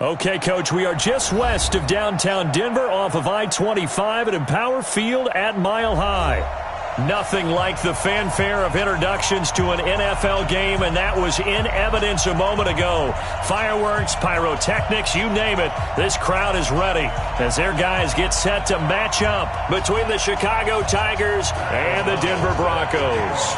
Okay, Coach, we are just west of downtown Denver off of I-25 at Empower Field at Mile High. Nothing like the fanfare of introductions to an NFL game, and that was in evidence a moment ago. Fireworks, pyrotechnics, you name it, this crowd is ready as their guys get set to match up between the Chicago Tigers and the Denver Broncos.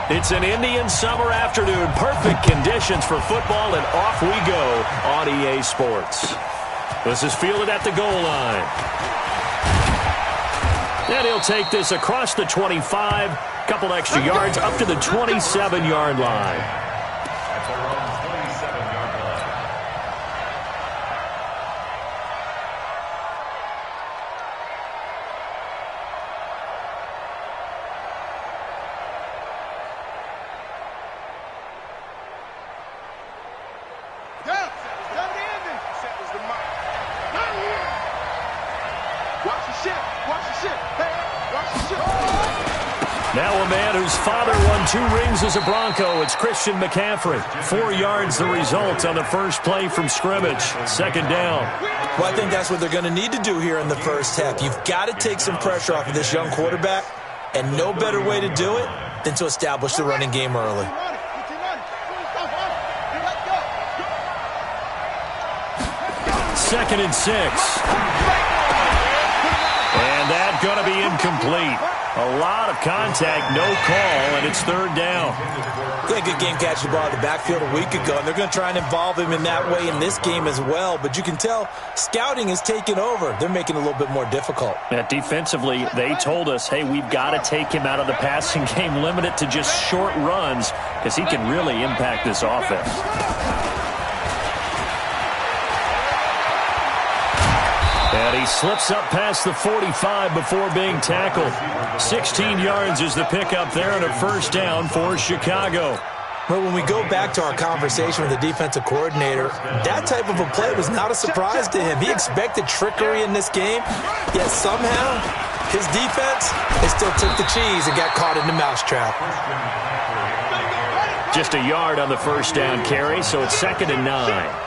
It's an Indian summer afternoon, perfect conditions for football, and off we go on EA Sports. This is fielded at the goal line. And he'll take this across the 25, couple extra yards up to the 27-yard line. Now a man whose father won 2 rings as a Bronco. It's Christian McCaffrey. 4 yards the result on the first play from scrimmage. Second down. Well, I think that's what they're going to need to do here in the first half. You've got to take some pressure off of this young quarterback, and no better way to do it than to establish the running game early. Second and 6. And that's going to be incomplete. A lot of contact, no call, and it's third down. Yeah, good game catching the ball in the backfield a week ago, and they're going to try and involve him in that way in this game as well. But you can tell scouting is taking over. They're making it a little bit more difficult. Yeah, defensively, they told us, hey, we've got to take him out of the passing game, limit it to just short runs, because he can really impact this offense. And he slips up past the 45 before being tackled. 16 yards is the pickup there and a first down for Chicago. But when we go back to our conversation with the defensive coordinator, that type of a play was not a surprise to him. He expected trickery in this game, yet somehow his defense, they still took the cheese and got caught in the mousetrap. Just a yard on the first down carry, so it's 2nd and 9.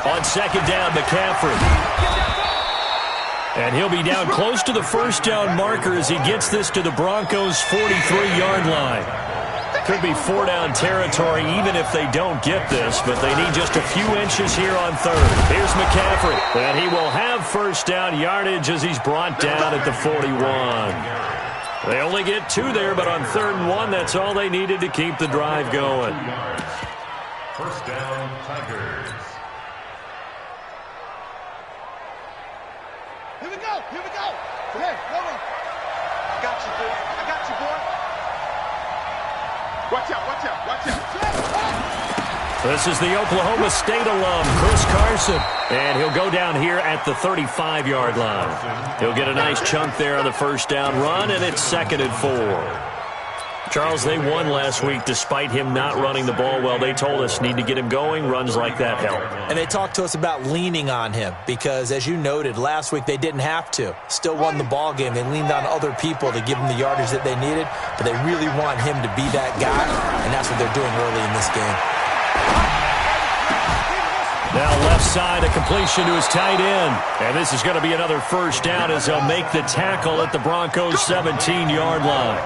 On second down, McCaffrey. And he'll be down close to the first down marker as he gets this to the Broncos' 43-yard line. Could be 4-down territory even if they don't get this, but they need just a few inches here on third. Here's McCaffrey. And he will have first down yardage as he's brought down at the 41. They only get 2 there, but on 3rd and 1, that's all they needed to keep the drive going. First down, Tigers. Here we go. Here we go. Hey, hold on. I got you, boy. I got you, boy. Watch out, watch out, watch out. This is the Oklahoma State alum, Chris Carson. And he'll go down here at the 35-yard line. He'll get a nice chunk there on the first down run, and it's 2nd and 4. Charles, they won last week despite him not running the ball well. They told us need to get him going. Runs like that help. And they talked to us about leaning on him because, as you noted, last week they didn't have to. Still won the ball game. They leaned on other people to give them the yardage that they needed, but they really want him to be that guy, and that's what they're doing early in this game. Now left side, a completion to his tight end. And this is going to be another first down as they'll make the tackle at the Broncos' 17-yard line.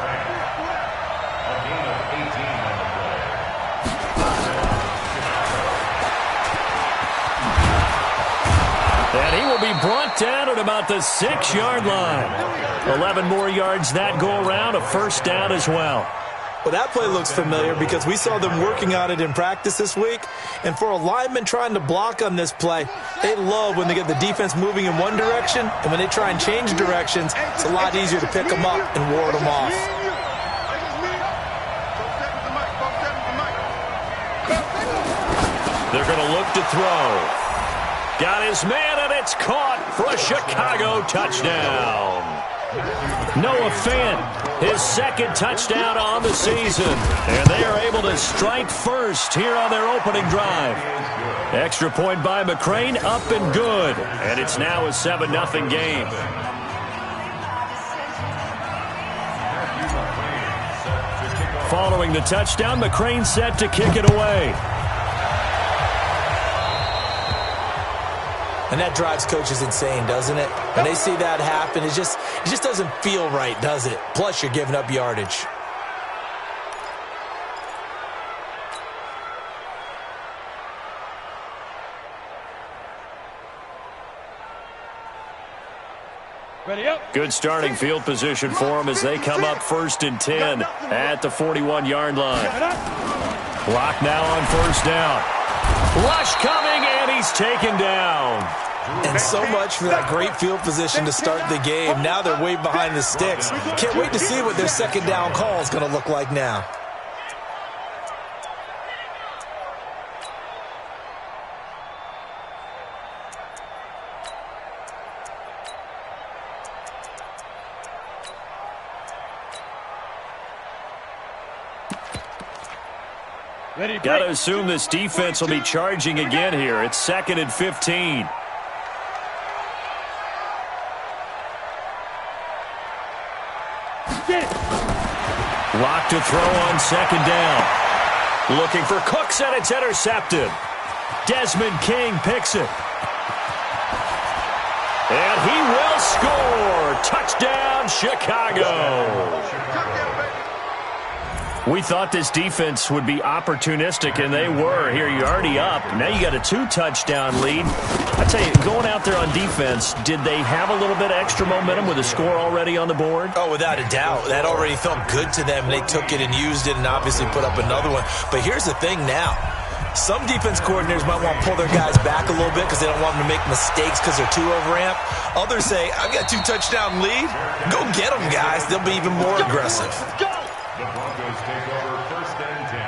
And he will be brought down at about the 6-yard line. 11 more yards that go around, a first down as well. Well, that play looks familiar because we saw them working on it in practice this week. And for a lineman trying to block on this play, they love when they get the defense moving in one direction. And when they try and change directions, it's a lot easier to pick them up and ward them off. They're going to look to throw. Got his man, and it's caught for a Chicago touchdown. Noah Fant, his 2nd touchdown on the season. And they are able to strike first here on their opening drive. Extra point by McCrane, up and good. And it's now a 7-0 game. Following the touchdown, McCrane set to kick it away. And that drives coaches insane, doesn't it? When they see that happen, it just doesn't feel right, does it? Plus, you're giving up yardage. Good starting field position for them as they come up 1st and 10 at the 41-yard line. Clock now on 1st down. Rush coming, and he's taken down. And so much for that great field position to start the game. Now they're way behind the sticks. Can't wait to see what their 2nd down call is going to look like now. Got to assume this defense will be charging again here. It's 2nd and 15. Lock to throw on 2nd down. Looking for Cooks, and it's intercepted. Desmond King picks it. And he will score. Touchdown, Chicago. We thought this defense would be opportunistic, and they were. Here, you're already up. Now you got a 2-touchdown lead. I tell you, going out there on defense, did they have a little bit of extra momentum with a score already on the board? Oh, without a doubt. That already felt good to them. They took it and used it and obviously put up another one. But here's the thing now. Some defense coordinators might want to pull their guys back a little bit because they don't want them to make mistakes because they're too overamped. Others say, I've got a 2-touchdown lead. Go get them, guys. They'll be even more aggressive. The Broncos take over 1st and 10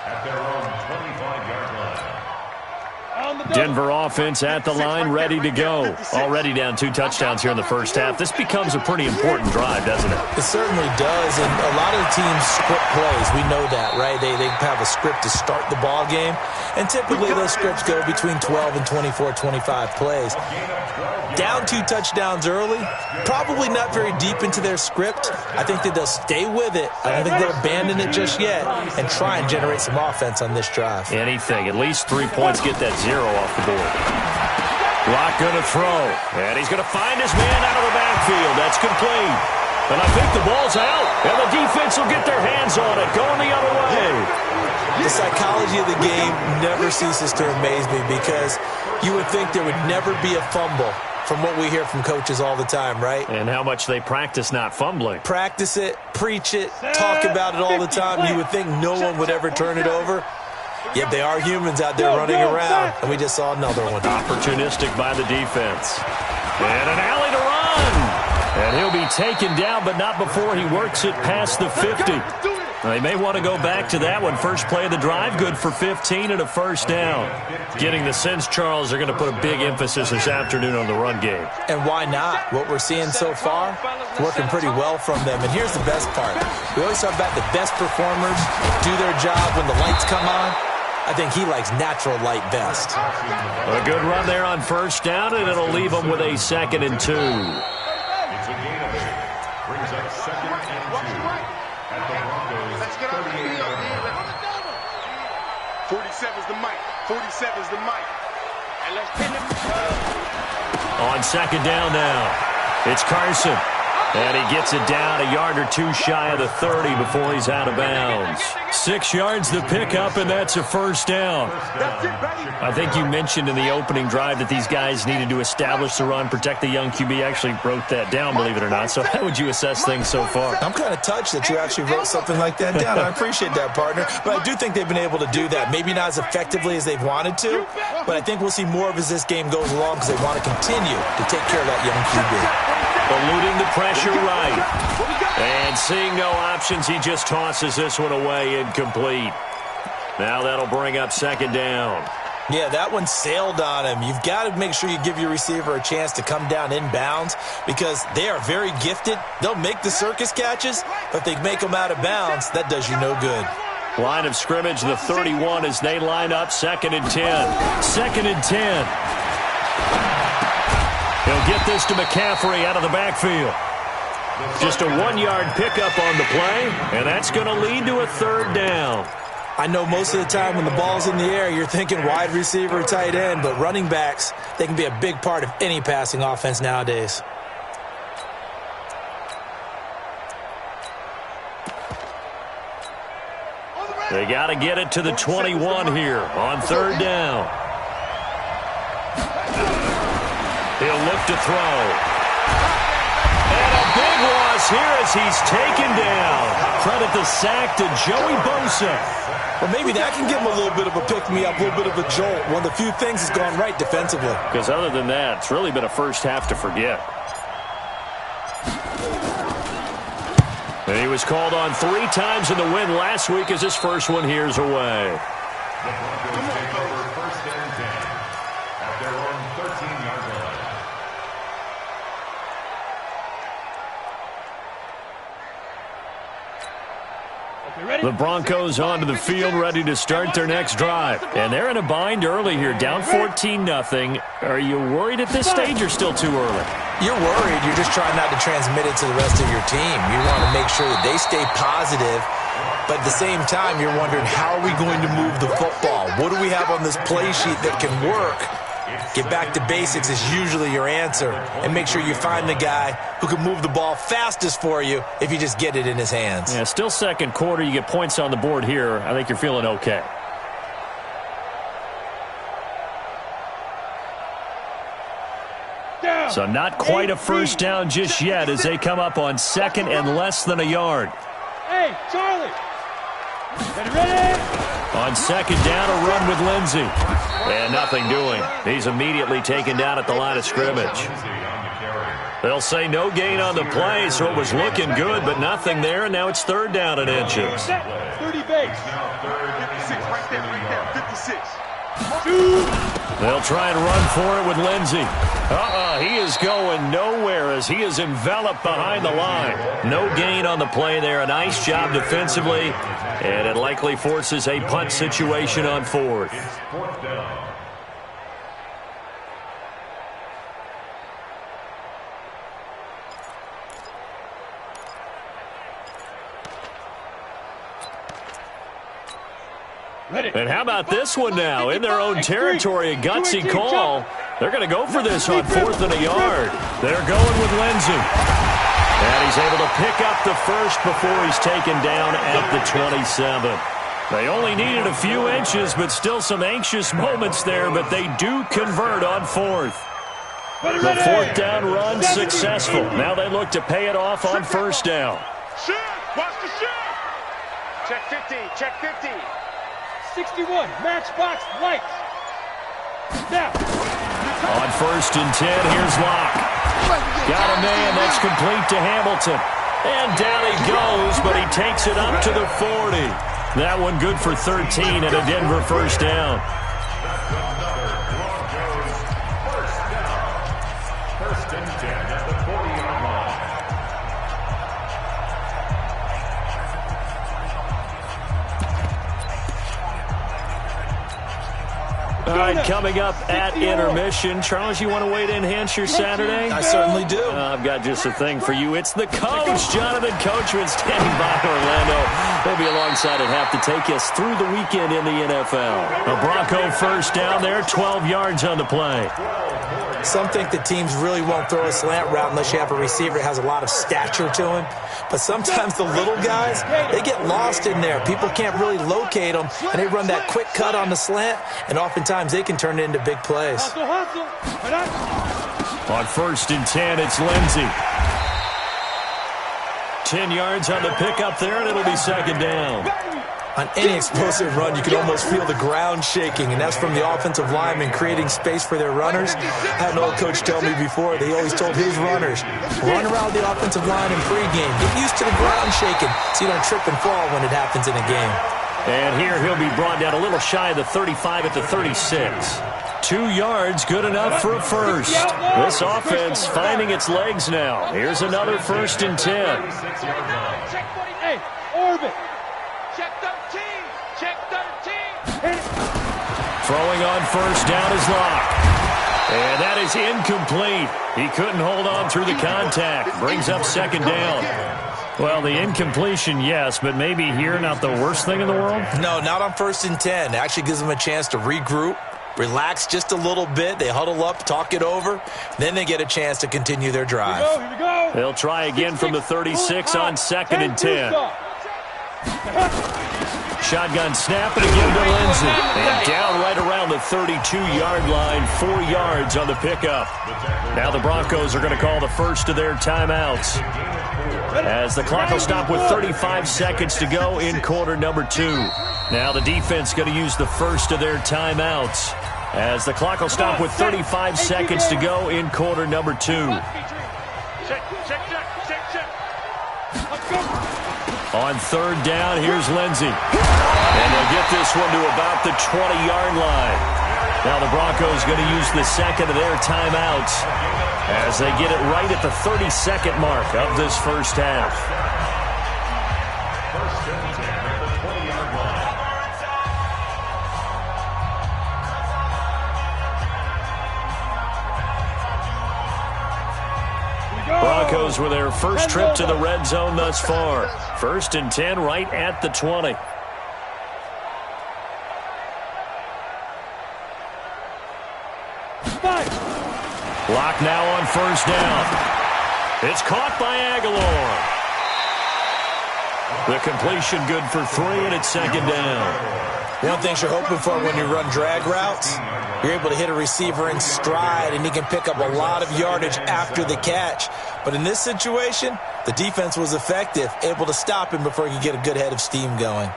at their own 25-yard line. Denver offense at the line, ready to go. Already down 2 touchdowns here in the 1st half. This becomes a pretty important drive, doesn't it? It certainly does, and a lot of the teams script plays. We know that, right? They have a script to start the ball game, and typically those scripts go between 12 and 24, 25 plays. Down 2 touchdowns early, probably not very deep into their script. I think that they'll stay with it. I don't think they'll abandon it just yet and try and generate some offense on this drive. Anything. At least 3 points, get that 0 off the board. Lock going to throw, and he's going to find his man out of the backfield. That's complete. And I think the ball's out, and the defense will get their hands on it, going the other way. The psychology of the game never ceases to amaze me because you would think there would never be a fumble from what we hear from coaches all the time, right? And how much they practice not fumbling. Practice it, preach it, talk about it all the time. You would think no one would ever turn it over. Yet they are humans out there running around, and we just saw another one. Opportunistic by the defense. And an alley to run. And he'll be taken down, but not before he works it past the 50. They may want to go back to that one. First play of the drive, good for 15 and a 1st down. Getting the sense, Charles, are going to put a big emphasis this afternoon on the run game. And why not? What we're seeing so far, working pretty well from them. And here's the best part. We always talk about the best performers do their job when the lights come on. I think he likes natural light best. A good run there on 1st down, and it'll leave him with a 2nd and 2. It's a gain of 8. Brings up 2nd and 2 at the Broncos' 38-yard line. 47's the mic. 47's the mic. And let's pin him. On 2nd down now, it's Carson. And he gets it down a yard or 2 shy of the 30 before he's out of bounds. 6 yards the pickup, and that's a 1st down. I think you mentioned in the opening drive that these guys needed to establish the run, protect the young QB. Actually wrote that down, believe it or not. So how would you assess things so far? I'm kind of touched that you actually wrote something like that down. I appreciate that, partner. But I do think they've been able to do that. Maybe not as effectively as they've wanted to, but I think we'll see more of as this game goes along because they want to continue to take care of that young QB. Eluding the pressure right. And seeing no options, he just tosses this one away, incomplete. Now that'll bring up 2nd down. Yeah, that one sailed on him. You've got to make sure you give your receiver a chance to come down inbounds because they are very gifted. They'll make the circus catches, but if they make them out of bounds, that does you no good. Line of scrimmage, the 31 as they line up 2nd and 10. 2nd and 10. He'll get this to McCaffrey out of the backfield. Just a 1-yard pickup on the play, and that's going to lead to a third down. I know most of the time when the ball's in the air, you're thinking wide receiver or tight end, but running backs, they can be a big part of any passing offense nowadays. They got to get it to the 21 here on third down. He'll look to throw. And a big loss here as he's taken down. Credit the sack to Joey Bosa. Well, maybe that can give him a little bit of a pick-me-up, a little bit of a jolt. One of the few things that's gone right defensively. Because other than that, it's really been a first half to forget. And he was called on 3 times in the win last week as his first one here's away. The Broncos take over first and 10 at their own 13-yard line. The Broncos onto the field ready to start their next drive. And they're in a bind early here, down 14-0. Are you worried at this stage or still too early? You're worried. You're just trying not to transmit it to the rest of your team. You want to make sure that they stay positive, but at the same time, you're wondering, how are we going to move the football? What do we have on this play sheet that can work? Get back to basics is usually your answer, and make sure you find the guy who can move the ball fastest for you if you just get it in his hands. Yeah, still second quarter. You get points on the board here. I think you're feeling okay. So not quite a first down just yet as they come up on second and less than a yard. Hey, Charlie. Ready? On second down, a run with Lindsey. And nothing doing. He's immediately taken down at the line of scrimmage. They'll say no gain on the play, so it was looking good, but nothing there, and now it's third down and inches. 30 base. 56, right there, 56. They'll try and run for it with Lindsey. He is going nowhere as he is enveloped behind the line. No gain on the play there. A nice job defensively, and it likely forces a punt situation on fourth. And how about this one now? In their own territory, a gutsy call. They're going to go for this on fourth and a yard. They're going with Lindsey. And he's able to pick up the first before he's taken down at the 27. They only needed a few inches, but still some anxious moments there, but they do convert on fourth. The fourth down run successful. Now they look to pay it off on first down. Shoot! Watch the shoot! Check 50, check 50. 61, matchbox lights. Now. On first and 10, here's Locke. Got a man, that's complete to Hamilton. And down he goes, but he takes it up to the 40. That one good for 13 and a Denver first down. First and 10 at the 40-yard line. All right, coming up at intermission. Charles, you want to wait to enhance your Saturday? I certainly do. I've got just a thing for you. It's the coach, Jonathan Coachman, standing by Orlando. He'll be alongside at half to take us through the weekend in the NFL. A Bronco first down there, 12 yards on the play. Some think that teams really won't throw a slant route unless you have a receiver that has a lot of stature to him. But sometimes the little guys, they get lost in there. People can't really locate them, and they run that quick cut on the slant, and oftentimes they can turn it into big plays. On first and 10, it's Lindsey. 10 yards on the pickup there, and it'll be second down. On any explosive run, you can almost feel the ground shaking, and that's from the offensive linemen creating space for their runners. I had an old coach tell me before, they always told his runners, run around the offensive line in pregame. Get used to the ground shaking so you don't trip and fall when it happens in a game. And here he'll be brought down a little shy of the 35 at the 36. 2 yards, good enough for a first. This offense finding its legs now. Here's another first and 10. Hey, orbit. Check 13. Check 13. Throwing on first down is Locke. And that is incomplete. He couldn't hold on through the contact. Brings up second down. Well, the incompletion, yes, but maybe here not the worst thing in the world? No, not on 1st and 10. It actually gives them a chance to regroup, relax just a little bit. They huddle up, talk it over. Then they get a chance to continue their drive. Here we go. They'll try again from the 36 on 2nd and 10. Shotgun snap and again to Lindsey. And down right around the 32-yard line, 4 yards on the pickup. Now the Broncos are going to call the first of their timeouts, as the clock will stop with 35 seconds to go in quarter number 2. Now the defense going to use the first of their timeouts, as the clock will stop with 35 seconds to go in quarter number 2. On 3rd down, here's Lindsey. And they'll get this one to about the 20-yard line. Now the Broncos going to use the second of their timeouts as they get it right at the 30-second mark of this first half. First and 10 at the 20-yard line. Broncos with their first trip to the red zone thus far. 1st and 10 right at the 20. Block now on 1st down. It's caught by Aguilar. The completion good for 3, and it's 2nd down. One thing you're hoping for when you run drag routes, you're able to hit a receiver in stride, and he can pick up a lot of yardage after the catch. But in this situation, the defense was effective, able to stop him before he could get a good head of steam going.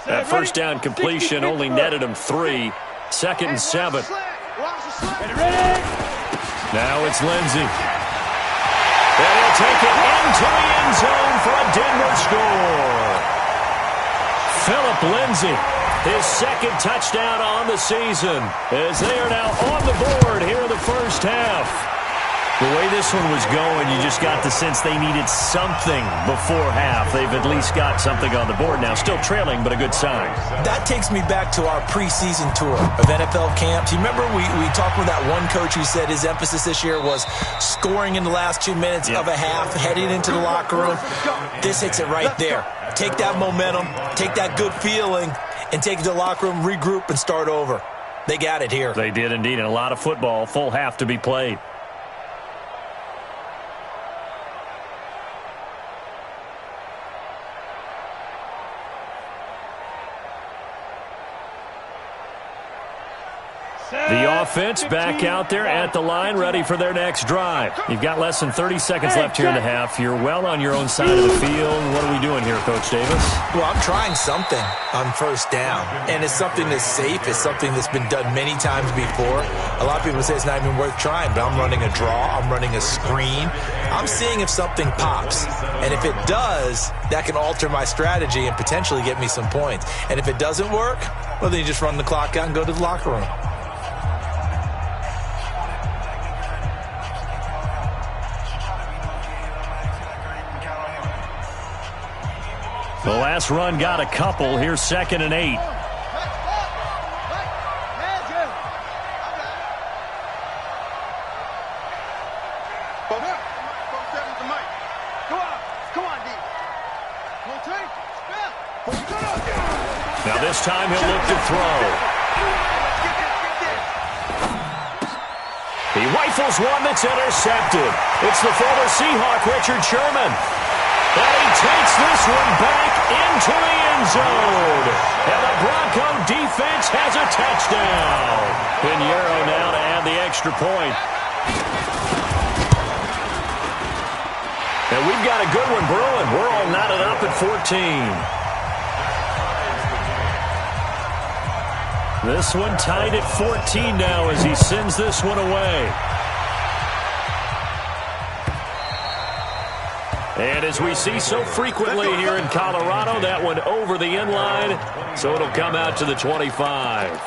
That first down completion only netted him 3. 2nd and 7. Now it's Lindsey. And he'll take it into the end zone for a Denver score. Philip Lindsey, his 2nd touchdown on the season, as they are now on the board here in the first half. The way this one was going, you just got the sense they needed something before half. They've at least got something on the board now. Still trailing, but a good sign. That takes me back to our preseason tour of NFL camps. You remember we talked with that one coach who said his emphasis this year was scoring in the last 2 minutes of a half, heading into the locker room. This hits it right there. Take that momentum, take that good feeling, and take it to the locker room, regroup, and start over. They got it here. They did indeed, and a lot of football, full half to be played. The offense back out there at the line, ready for their next drive. You've got less than 30 seconds left here in the half. You're well on your own side of the field. What are we doing here, Coach Davis? Well, I'm trying something on 1st down, and it's something that's safe. It's something that's been done many times before. A lot of people say it's not even worth trying, but I'm running a draw. I'm running a screen. I'm seeing if something pops, and if it does, that can alter my strategy and potentially get me some points. And if it doesn't work, well, then you just run the clock out and go to the locker room. The last run got a couple. Here's 2nd and 8. Now this time he'll look to throw. He rifles one that's intercepted. It's the former Seahawk, Richard Sherman. And he takes this one back into the end zone. And the Bronco defense has a touchdown. Pinheiro now to add the extra point. And we've got a good one brewing. We're all knotted up at 14. This one tied at 14 now as he sends this one away. And as we see so frequently here in Colorado, that one over the end line, so it'll come out to the 25.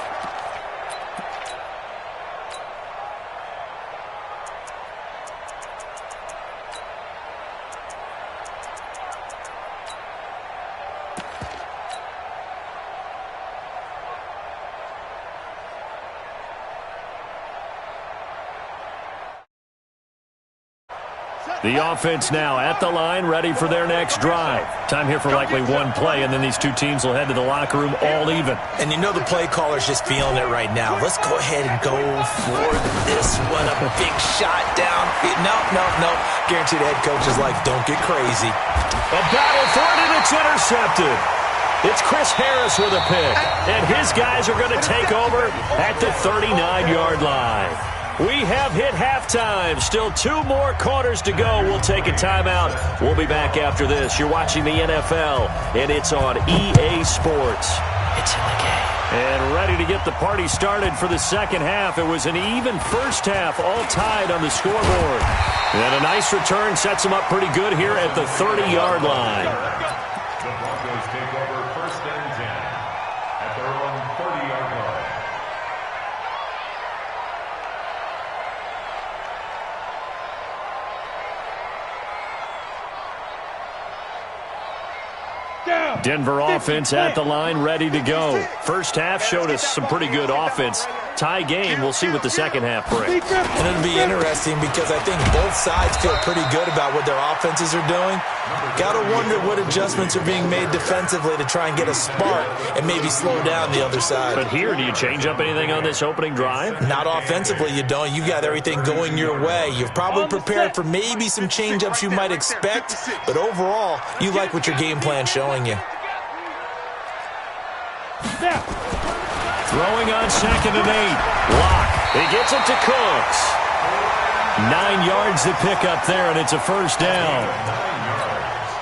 The offense now at the line, ready for their next drive. Time here for likely one play, and then these two teams will head to the locker room all even. And you know the play caller's just feeling it right now. Let's go ahead and go for this one. A big shot down. No. Guaranteed the head coach is like, don't get crazy. A battle for it, and it's intercepted. It's Chris Harris with a pick, and his guys are going to take over at the 39-yard line. We have hit halftime. Still 2 more quarters to go. We'll take a timeout. We'll be back after this. You're watching the NFL, and it's on EA Sports. It's in the game. And ready to get the party started for the second half. It was an even first half, all tied on the scoreboard. And a nice return sets them up pretty good here at the 30-yard line. The Broncos take over 1st and 10 at their own 30-yard line. Denver offense at the line, ready to go. First half showed us some pretty good offense. Tie game, we'll see what the second half brings. And it'll be interesting because I think both sides feel pretty good about what their offenses are doing. Got to wonder what adjustments are being made defensively to try and get a spark and maybe slow down the other side. But here, do you change up anything on this opening drive? Not offensively, you don't. You've got everything going your way. You've probably prepared for maybe some change-ups you might expect, but overall, you like what your game plan's showing you. Throwing on 2nd and 8. Lock. He gets it to Cooks. 9 yards to pick up there, and it's a first down. 9 yards.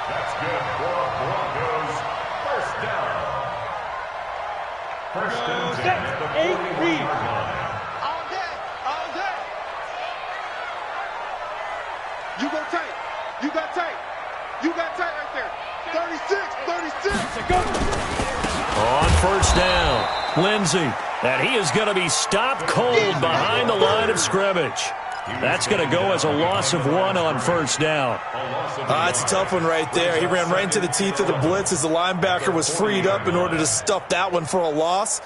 That's good for Broncos. First down. 1st and 10 at the 41-yard line. All day. You go tight. You got tight. You got tight right there. 36. On first down, Lindsey. And he is going to be stopped cold behind the line of scrimmage. That's going to go as a loss of 1 on first down. That's a tough one right there. He ran right into the teeth of the blitz as the linebacker was freed up in order to stuff that one for a loss.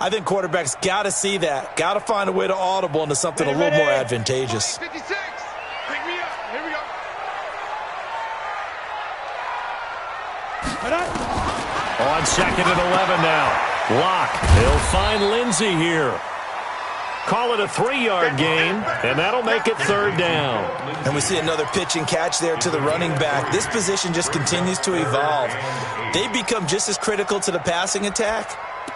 I think quarterbacks got to see that. Got to find a way to audible into something a little more advantageous. 56. Pick me up. Here we go. On 2nd and 11 now. Lock. He'll find Lindsey here. Call it a 3-yard gain, and that'll make it 3rd down. And we see another pitch and catch there to the running back. This position just continues to evolve. They become just as critical to the passing attack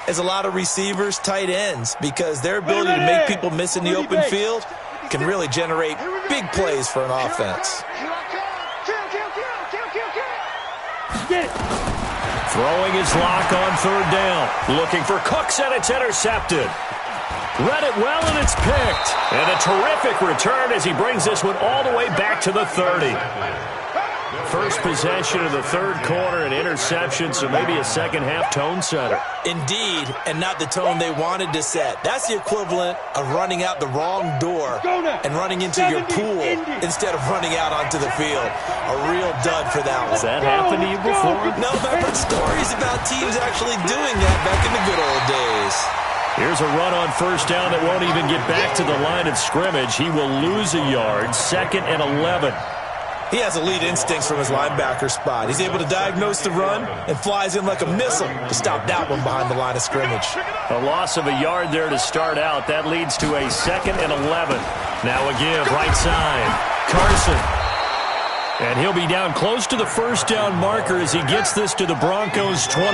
as a lot of receivers, tight ends, because their ability to make people miss in the open field can really generate big plays for an offense. Throwing his Lock on 3rd down. Looking for Cooks, and it's intercepted. Read it well, and it's picked. And a terrific return as he brings this one all the way back to the 30. First possession of the 3rd quarter, an interception, so maybe a second-half tone setter. Indeed, and not the tone they wanted to set. That's the equivalent of running out the wrong door and running into your pool instead of running out onto the field. A real dud for that one. Has that happened to you before? No, but I've heard stories about teams actually doing that back in the good old days. Here's a run on first down that won't even get back to the line of scrimmage. He will lose a yard, 2nd and 11. He has elite instincts from his linebacker spot. He's able to diagnose the run and flies in like a missile to stop that one behind the line of scrimmage. A loss of a yard there to start out. That leads to a 2nd and 11. Now a give, right side. Carson. And he'll be down close to the first down marker as he gets this to the Broncos' 22.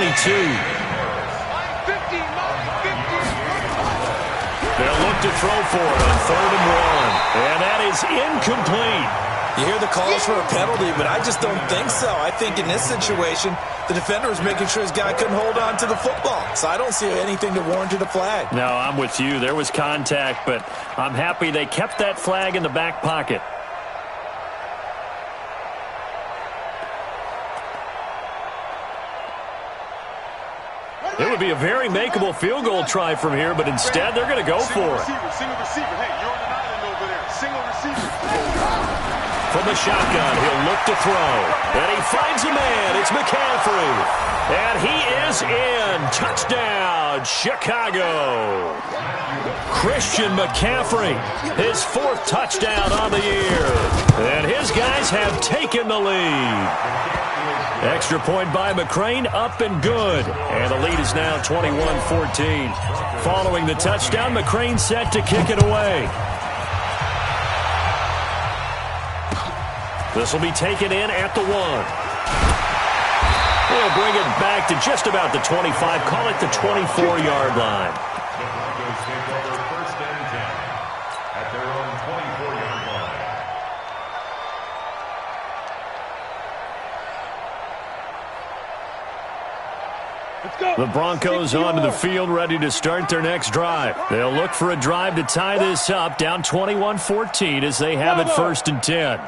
They'll look to throw for it on 3rd and 1. And that is incomplete. You hear the calls for a penalty, but I just don't think so. I think in this situation, the defender was making sure his guy couldn't hold on to the football. So I don't see anything that warranted a flag. No, I'm with you. There was contact, but I'm happy they kept that flag in the back pocket. It would be a very makeable field goal try from here, but instead they're going to go for it. Single receiver. Hey, you're on an island over there. Single receiver. From the shotgun, he'll look to throw. And he finds a man. It's McCaffrey. And he is in. Touchdown, Chicago. Christian McCaffrey, his 4th touchdown on the year. And his guys have taken the lead. Extra point by McCrane, up and good. And the lead is now 21-14. Following the touchdown, McCrane set to kick it away. This will be taken in at the 1. They'll bring it back to just about the 25. Call it the 24-yard line. The Broncos take over 1st and 10 at their own 24-yard line. Let's go. The Broncos onto the field, ready to start their next drive. They'll look for a drive to tie this up, down 21-14 as they have it 1st and 10.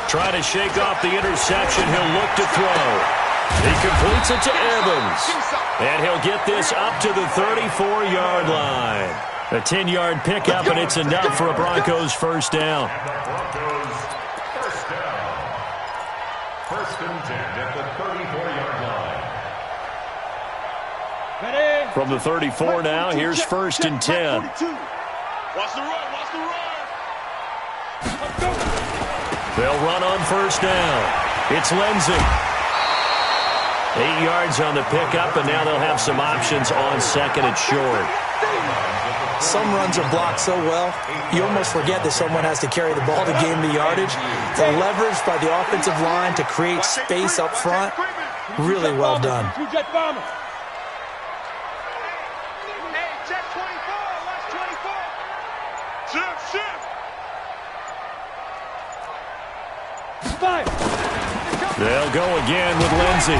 Try to shake off the interception. He'll look to throw. He completes it to Evans. And he'll get this up to the 34-yard line. A 10-yard pickup, and it's enough for a Broncos 1st down. And the Broncos 1st down. 1st and 10 at the 34-yard line. Ready. From the 34 now, here's 1st and 10. Watch the run. Watch the run. Let's go. They'll run on 1st down. It's Lindsey. 8 yards on the pickup, and now they'll have some options on 2nd and short. Some runs are blocked so well, you almost forget that someone has to carry the ball to gain the yardage. The leverage by the offensive line to create space up front, really well done. Two jet bombers. Hey, check 24. Watch 24. Shift. Fire. They'll go again with Lindsey.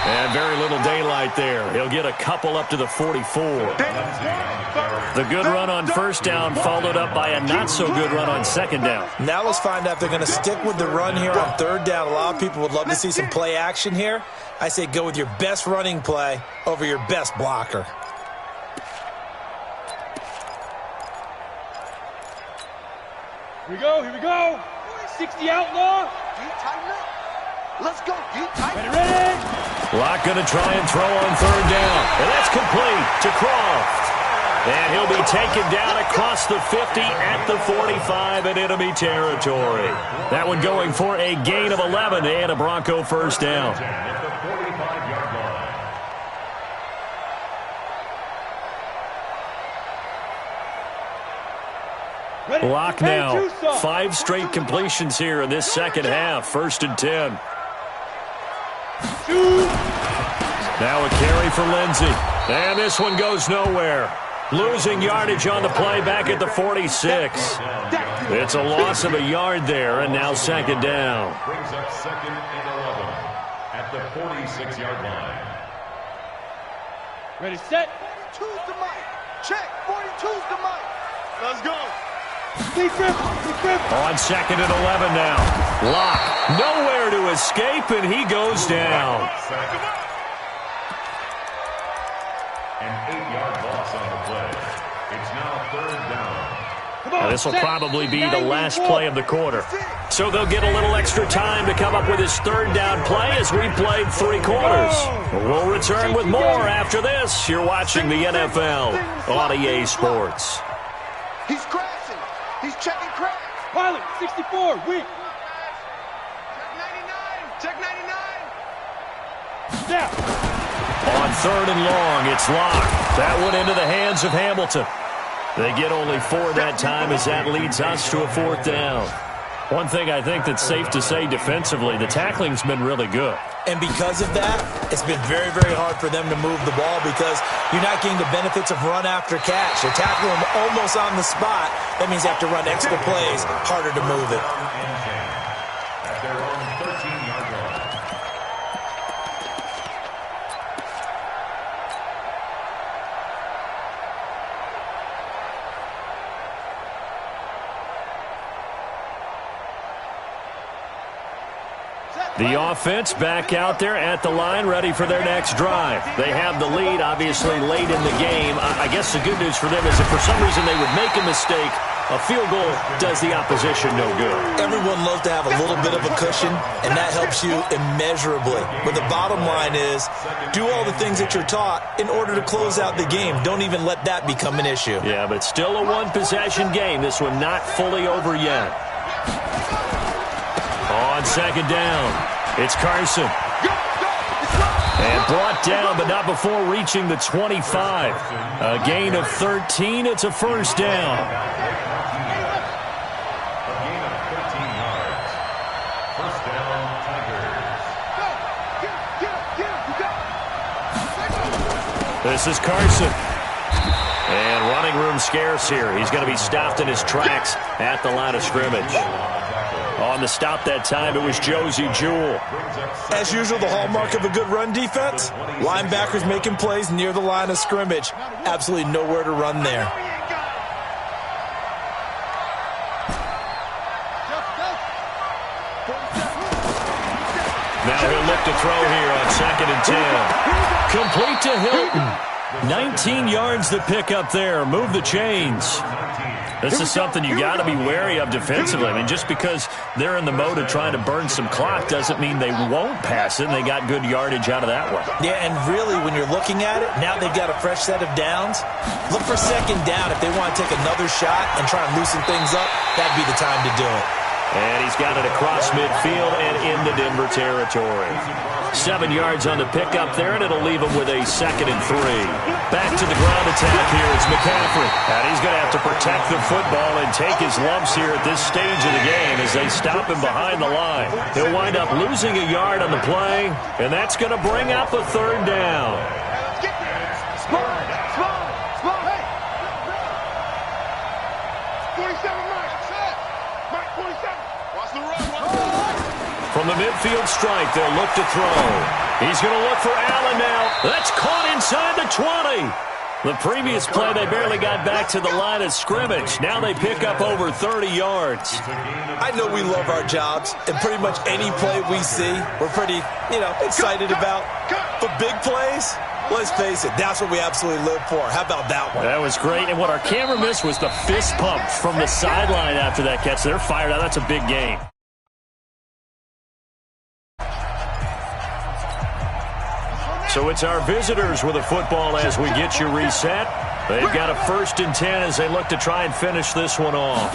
And very little daylight there. He'll get a couple up to the 44. The good run on 1st down followed up by a not-so-good run on 2nd down. Now let's find out if they're going to stick with the run here on 3rd down. A lot of people would love to see some play action here. I say go with your best running play over your best blocker. Here we go. 60 outlaw. Let's go. Ready. Locke going to try and throw on 3rd down. And that's complete to Croft. And he'll be taken down across the 50 at the 45 in enemy territory. That one going for a gain of 11 and a Bronco 1st down. At the 45-yard line. Ready. Locke now. 5 straight completions here in this 2nd half. 1st and 10. Now a carry for Lindsey. And this one goes nowhere. Losing yardage on the play back at the 46. It's a loss of a yard there, and now 2nd down. Brings up 2nd and 11 at the 46-yard line. Ready, set. 42's the mic. Check. 42's the mic. Let's go. Deep grip. On 2nd and 11 now. Locke nowhere to escape, and he goes down. An 8-yard loss on the play. It's now 3rd down. Now, this will probably be the last play of the quarter. So they'll get a little extra time to come up with his 3rd down play as we played 3 quarters. We'll return with more after this. You're watching the NFL on EA Sports. He's crashing. He's checking crash. Pilot, 64, weak. Check 99. Snap. On 3rd and long, it's Locke. That one into the hands of Hamilton. They get only 4 that time as that leads us to a 4th down. One thing I think that's safe to say defensively, the tackling's been really good. And because of that, it's been very, very hard for them to move the ball because you're not getting the benefits of run after catch. They're tackling them almost on the spot. That means they have to run extra plays, harder to move it. At their own 13-yard line. The offense back out there at the line, ready for their next drive. They have the lead, obviously, late in the game. I guess the good news for them is if for some reason they would make a mistake A field goal does the opposition no good. Everyone loves to have a little bit of a cushion, and that helps you immeasurably. But the bottom line is, do all the things that you're taught in order to close out the game. Don't even let that become an issue. Yeah, but still a one-possession game. This one not fully over yet. On second down, it's Carson. And brought down, but not before reaching the 25. A gain of 13. It's a first down. A gain of 13 yards. First down, Tigers. This is Carson. And running room scarce here. He's going to be stopped in his tracks at the line of scrimmage. On the stop that time, it was Josie Jewell. As usual, the hallmark of a good run defense, linebackers making plays near the line of scrimmage. Absolutely nowhere to run there. Now he'll look to throw here on second and 10. Complete to Hilton. 19 yards to pick up there. Move the chains. This is something you got to be wary of defensively. I mean, just because they're in the mode of trying to burn some clock doesn't mean they won't pass it, and they got good yardage out of that one. Yeah, and really, when you're looking at it, now they've got a fresh set of downs. Look for second down if they want to take another shot and try and loosen things up. That'd be the time to do it. And he's got it across midfield and into Denver territory. 7 yards on the pickup there, and it'll leave him with a 2nd and 3. Back to the ground attack here. It's McCaffrey. And he's going to have to protect the football and take his lumps here at this stage of the game as they stop him behind the line. He'll wind up losing a yard on the play, and that's going to bring up a 3rd down. From the midfield strike, they'll look to throw. He's going to look for Allen now. That's caught inside the 20. The previous play, they barely got back to the line of scrimmage. Now they pick up over 30 yards. I know we love our jobs, and pretty much any play we see, we're pretty, excited about. But big plays, let's face it, that's what we absolutely live for. How about that one? That was great, and what our camera missed was the fist pump from the sideline after that catch. They're fired out. That's a big game. So it's our visitors with a football as we get you reset. They've got a 1st and 10 as they look to try and finish this one off.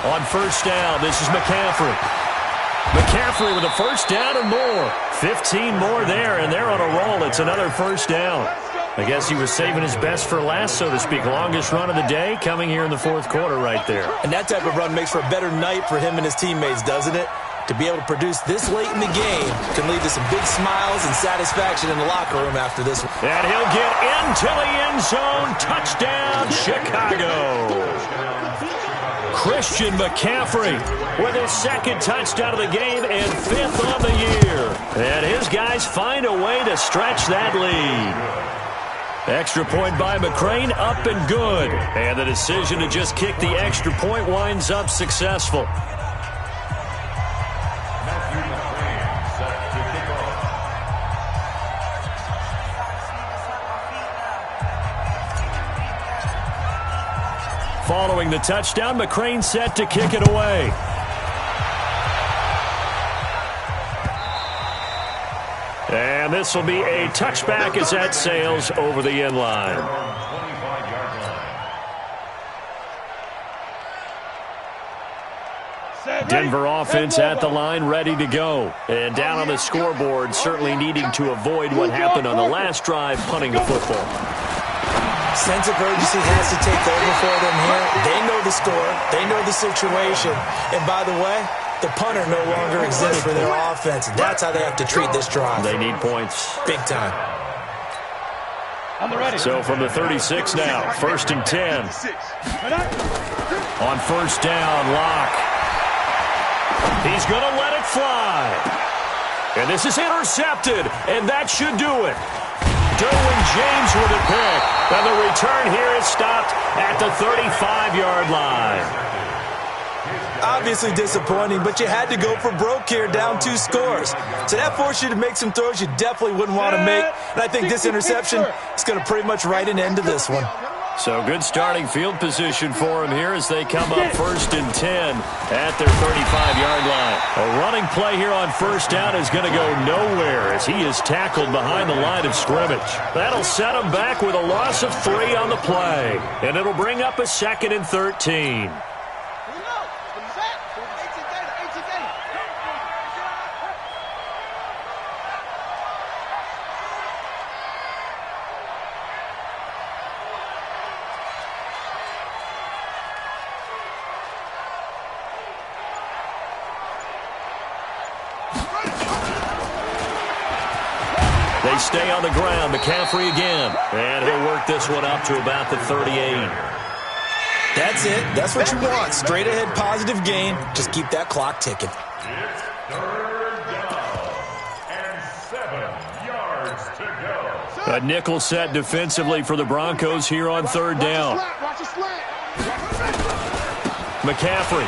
On first down, this is McCaffrey. McCaffrey with a first down and more. 15 more there, and they're on a roll. It's another first down. I guess he was saving his best for last, so to speak. Longest run of the day coming here in the 4th quarter right there. And that type of run makes for a better night for him and his teammates, doesn't it? To be able to produce this late in the game can lead to some big smiles and satisfaction in the locker room after this one. And he'll get into the end zone. Touchdown, Chicago. Christian McCaffrey with his 2nd touchdown of the game and 5th on the year. And his guys find a way to stretch that lead. Extra point by McCrane, up and good. And the decision to just kick the extra point winds up successful. Following the touchdown, McCrane set to kick it away. And this will be a touchback as that sails over the end line. Denver offense at the line, ready to go. And down on the scoreboard, certainly needing to avoid what happened on the last drive, punting the football. Sense of urgency has to take over for them here. They know the score. They know the situation. And by the way, the punter no longer exists for their offense. That's how they have to treat this drive. They need points. Big time. So from the 36 now, 1st and 10. On first down, Locke. He's going to let it fly. And this is intercepted, and that should do it. Derwin James with a pick. And the return here is stopped at the 35-yard line. Obviously disappointing, but you had to go for broke here, down 2 scores. So that forced you to make some throws you definitely wouldn't want to make. And I think this interception is going to pretty much write an end to this one. So good starting field position for him here as they come up 1st and 10 at their 35-yard line. A running play here on 1st down is going to go nowhere as he is tackled behind the line of scrimmage. That'll set him back with a loss of 3 on the play. And it'll bring up a 2nd and 13. They stay on the ground. McCaffrey again. And he'll work this one up to about the 38. That's it. That's what you want. Straight ahead positive gain. Just keep that clock ticking. It's 3rd down and 7 yards to go. A nickel set defensively for the Broncos here on 3rd down. McCaffrey.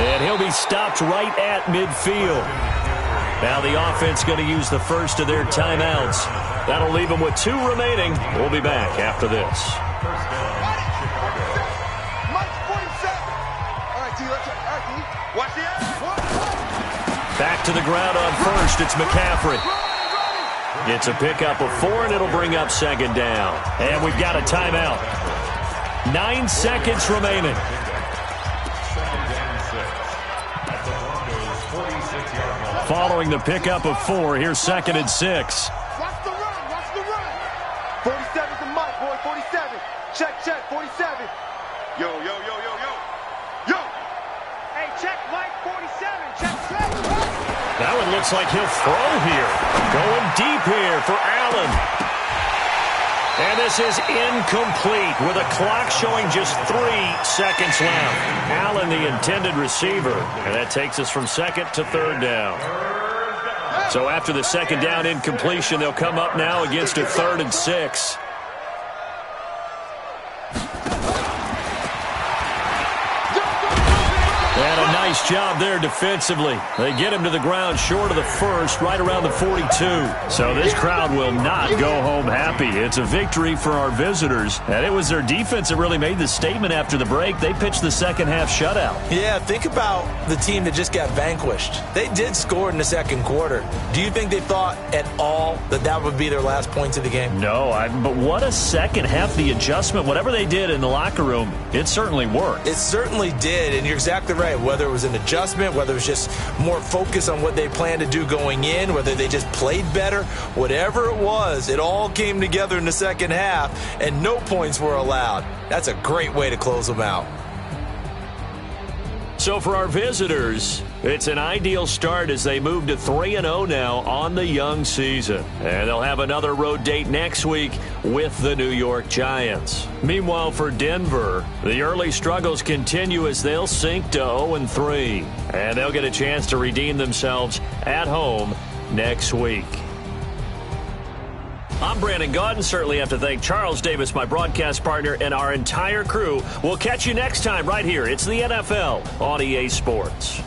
And he'll be stopped right at midfield. Now the offense going to use the first of their timeouts. That'll leave them with 2 remaining. We'll be back after this. Back to the ground on 1st. It's McCaffrey. It's a pickup of 4, and it'll bring up 2nd down. And we've got a timeout. 9 seconds remaining. Following the pickup of 4, here's 2nd and 6. Watch the run, watch the run. 47's the mic, boy, 47. Check, 47. Yo. Hey, check, Mike, 47. Check. That one looks like he'll throw here. Going deep here for Allen. And this is incomplete with a clock showing just 3 seconds left. Allen, the intended receiver. And that takes us from 2nd to 3rd down. So after the 2nd down incompletion, they'll come up now against a 3rd and 6. And a nice job there defensively. They get him to the ground short of the 1st, right around the 42. So this crowd will not go home happy. It's a victory for our visitors. And it was their defense that really made the statement after the break. They pitched the second half shutout. Yeah, think about the team that just got vanquished. They did score in the 2nd quarter. Do you think they thought at all that that would be their last points of the game? No, but what a second half. The adjustment, whatever they did in the locker room, it certainly worked. It certainly did, and you're exactly right. Whether it was an adjustment, whether it was just more focus on what they planned to do going in, whether they just played better, whatever it was, it all came together in the 2nd half, and no points were allowed. That's a great way to close them out. So for our visitors, it's an ideal start as they move to 3-0 now on the young season. And they'll have another road date next week with the New York Giants. Meanwhile, for Denver, the early struggles continue as they'll sink to 0-3. And they'll get a chance to redeem themselves at home next week. I'm Brandon Gaudin. Certainly have to thank Charles Davis, my broadcast partner, and our entire crew. We'll catch you next time right here. It's the NFL on EA Sports.